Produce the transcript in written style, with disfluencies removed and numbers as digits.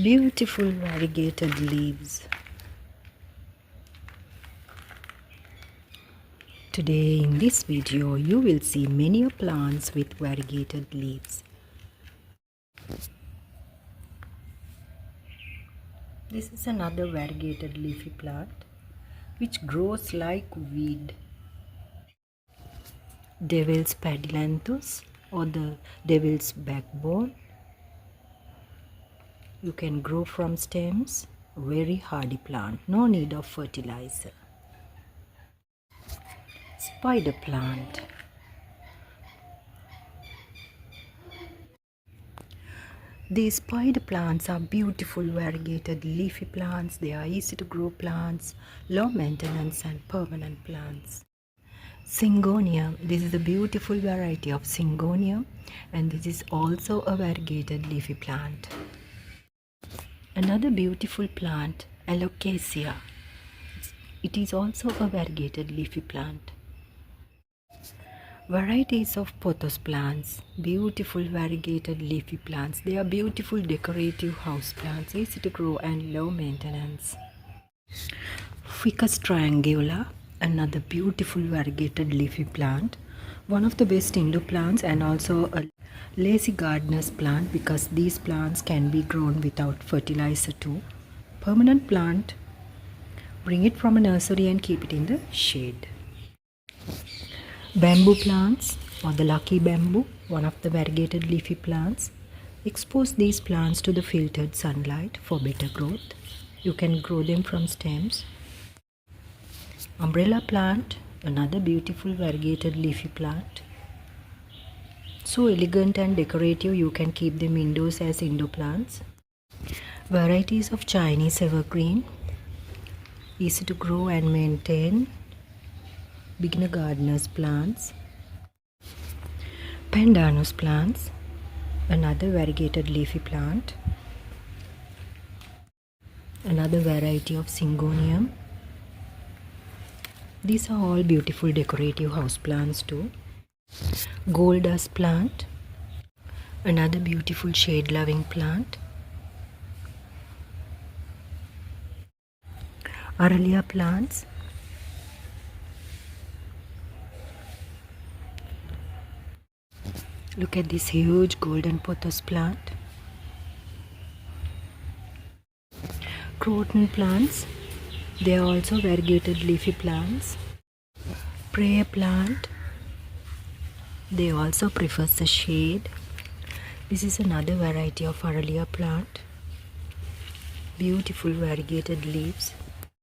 Beautiful variegated leaves. Today in this video you will see many plants with variegated leaves. This is another variegated leafy plant which grows like weed. Devil's padilanthus or the devil's backbone. You can grow from stems, very hardy plant, no need of fertilizer. Spider plant. These spider plants are beautiful variegated leafy plants. They are easy to grow plants, low maintenance and permanent plants. Syngonium. This is a beautiful variety of syngonium and this is also a variegated leafy plant. Another beautiful plant, alocasia. It is also a variegated leafy plant. Varieties of pothos plants, beautiful variegated leafy plants. They are beautiful decorative house plants, easy to grow and low maintenance. Ficus triangula, another beautiful variegated leafy plant. One of the best indoor plants and also a lazy gardener's plant because these plants can be grown without fertilizer too. Permanent plant, bring it from a nursery and keep it in the shade. Bamboo plants or the lucky bamboo, one of the variegated leafy plants. Expose these plants to the filtered sunlight for better growth. You can grow them from stems. Umbrella plant, another beautiful variegated leafy plant. So elegant and decorative, you can keep them indoors as indoor plants. Varieties of Chinese evergreen, easy to grow and maintain. Beginner gardeners plants. Pandanus plants, another variegated leafy plant. Another variety of syngonium. These are all beautiful decorative house plants too. Gold dust plant, another beautiful shade loving plant. Aralia plants. Look at this huge golden pothos plant. Croton plants. They are also variegated leafy plants. Prayer plant. They also prefer the shade. This is another variety of Aralia plant. Beautiful variegated leaves.